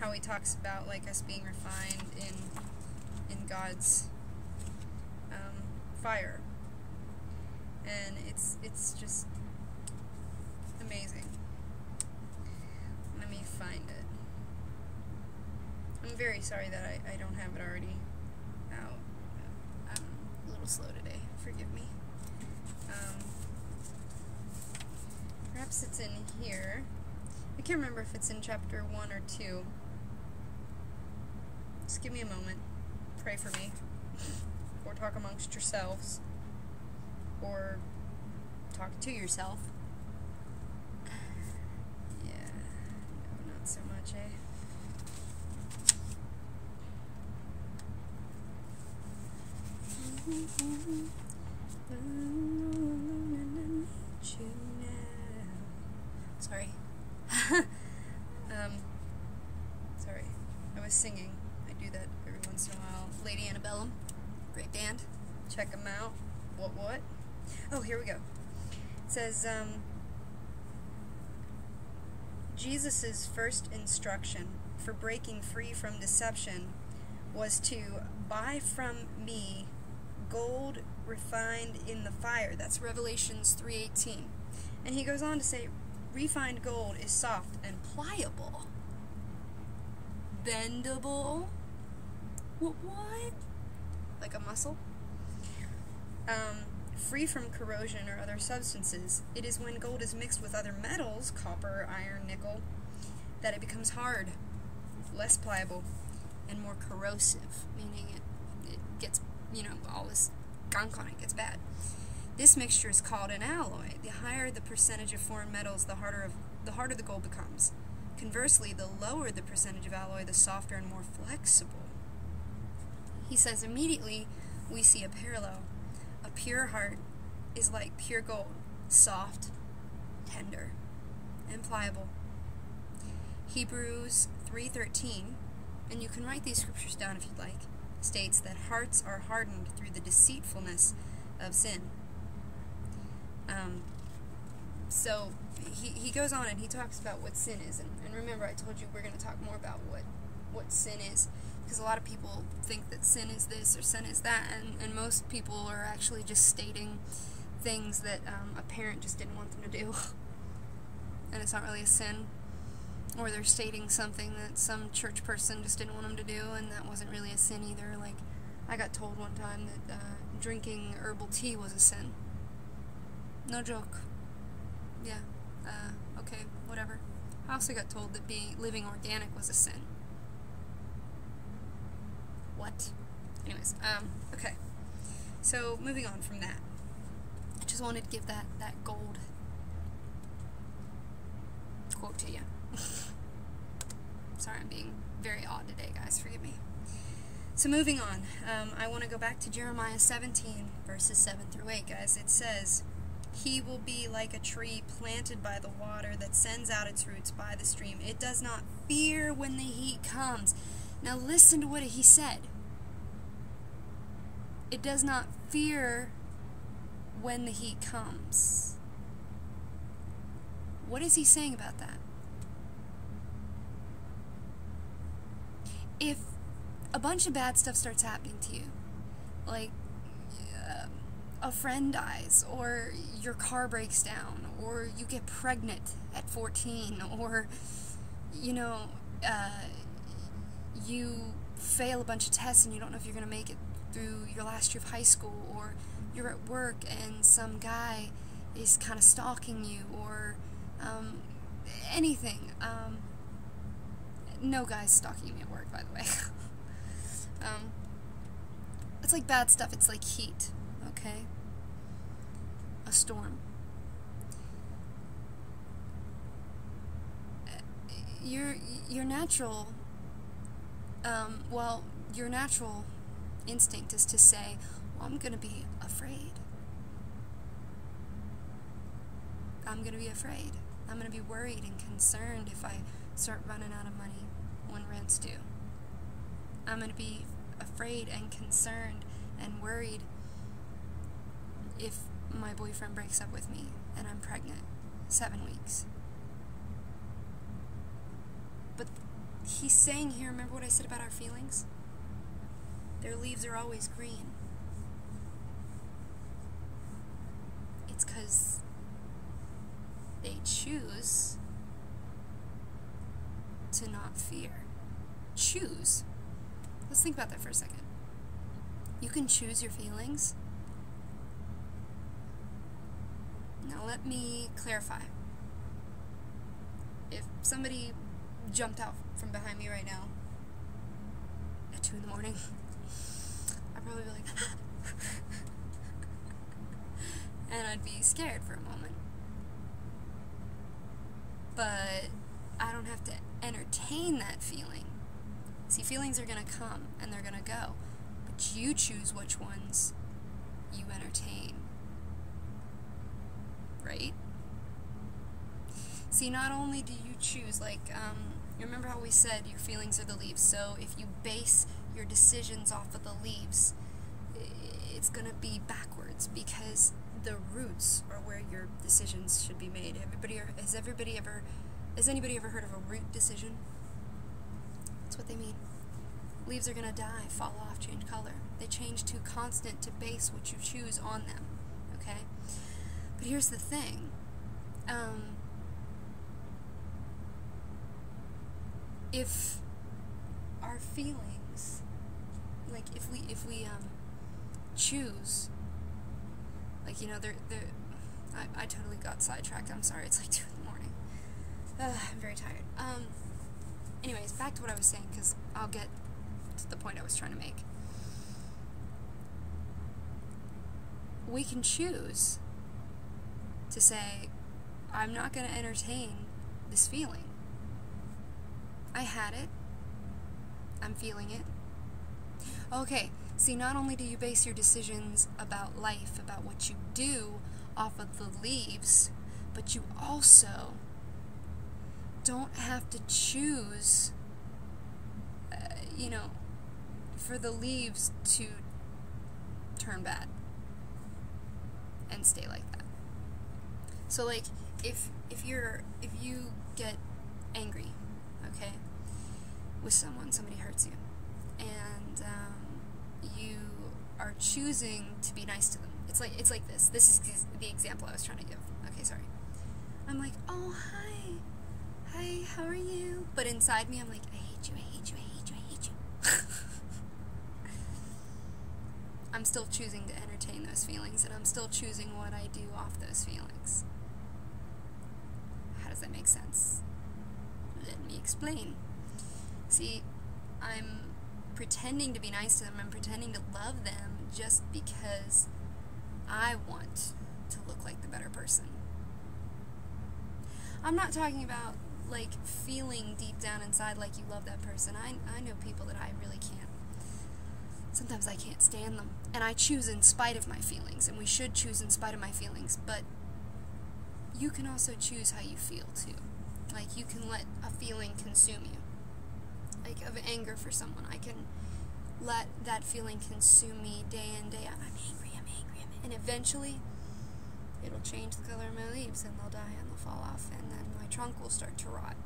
how he talks about like us being refined in God's fire, and it's just amazing. Let me find it. I'm very sorry that I don't have it already out. I'm a little slow today. Forgive me. Perhaps it's in here. I can't remember if it's in chapter 1 or 2. Just give me a moment. Pray for me. Or talk amongst yourselves. Or talk to yourself. Yeah. No, not so much, eh? Sorry. Sorry. I was singing. I do that every once in a while. Lady Antebellum. Great band. Check them out. What? Oh, here we go. It says, Jesus' first instruction for breaking free from deception was to buy from me gold refined in the fire. That's Revelations 3:18. And he goes on to say, refined gold is soft and pliable. Bendable. What? Like a muscle? Free from corrosion or other substances. It is when gold is mixed with other metals, copper, iron, nickel, that it becomes hard, less pliable, and more corrosive, meaning it gets, all this gunk on it gets bad. This mixture is called an alloy. The higher the percentage of foreign metals, the harder the gold becomes. Conversely, the lower the percentage of alloy, the softer and more flexible. He says immediately we see a parallel. A pure heart is like pure gold, soft, tender, and pliable. Hebrews 3:13, and you can write these scriptures down if you'd like, states that hearts are hardened through the deceitfulness of sin. So he goes on and he talks about what sin is, and remember I told you we're going to talk more about what sin is, because a lot of people think that sin is this or sin is that, and most people are actually just stating things that a parent just didn't want them to do, and it's not really a sin, or they're stating something that some church person just didn't want them to do, and that wasn't really a sin either. Like, I got told one time that drinking herbal tea was a sin. No joke. Yeah, okay, whatever. I also got told that living organic was a sin. What? Anyways, okay. So, moving on from that. I just wanted to give that gold quote to you. Sorry, I'm being very odd today, guys. Forgive me. So, moving on. I want to go back to Jeremiah 17, verses 7 through 8, guys. It says, he will be like a tree planted by the water that sends out its roots by the stream. It does not fear when the heat comes. Now listen to what he said. It does not fear when the heat comes. What is he saying about that? If a bunch of bad stuff starts happening to you, like a friend dies, or your car breaks down, or you get pregnant at 14, or you fail a bunch of tests and you don't know if you're going to make it through your last year of high school, or you're at work and some guy is kind of stalking you, or anything. No guy's stalking me at work, by the way. It's like bad stuff. It's like heat, okay? A storm. Your natural your natural instinct is to say, well, I'm going to be afraid. I'm going to be afraid. I'm going to be worried and concerned if I start running out of money when rent's due. I'm going to be afraid and concerned and worried if my boyfriend breaks up with me and I'm pregnant 7 weeks. But he's saying here, remember what I said about our feelings? Their leaves are always green. It's because they choose to not fear. Choose. Let's think about that for a second. You can choose your feelings. Now let me clarify. If somebody jumped out from behind me right now at 2 in the morning, I'd probably be like, and I'd be scared for a moment. But I don't have to entertain that feeling. See, feelings are going to come and they're going to go, but you choose which ones you entertain, right? See, not only do you choose, like, remember how we said your feelings are the leaves, so if you base your decisions off of the leaves, it's going to be backwards, because the roots are where your decisions should be made. Has anybody ever heard of a root decision? That's what they mean. Leaves are going to die, fall off, change color. They change to constant to base what you choose on them, okay? But here's the thing. If our feelings, like if we choose, like, you know, I totally got sidetracked. I'm sorry. It's like 2 in the morning. I'm very tired. Anyways, back to what I was saying, because I'll get to the point I was trying to make. We can choose to say, I'm not going to entertain this feeling. I had it. I'm feeling it. Okay, see, not only do you base your decisions about life, about what you do, off of the leaves, but you also don't have to choose, for the leaves to turn bad and stay like that. So, like, if you get angry, okay, with somebody hurts you, and you are choosing to be nice to them. It's like this. This is the example I was trying to give. Okay, sorry. I'm like, oh, hi, how are you? But inside me, I'm like, I hate you, I hate you, I hate you, I hate you. I'm still choosing to entertain those feelings, and I'm still choosing what I do off those feelings. How does that make sense? Let me explain. See, I'm pretending to be nice to them, I'm pretending to love them just because I want to look like the better person. I'm not talking about, like, feeling deep down inside like you love that person. I know people that I really can't. Sometimes I can't stand them. And I choose in spite of my feelings, and we should choose in spite of my feelings, but you can also choose how you feel, too. Like, you can let a feeling consume you. Like, of anger for someone. I can let that feeling consume me day in, day out. I'm angry, and eventually, it'll change the color of my leaves, and they'll die, and they'll fall off, and then my trunk will start to rot.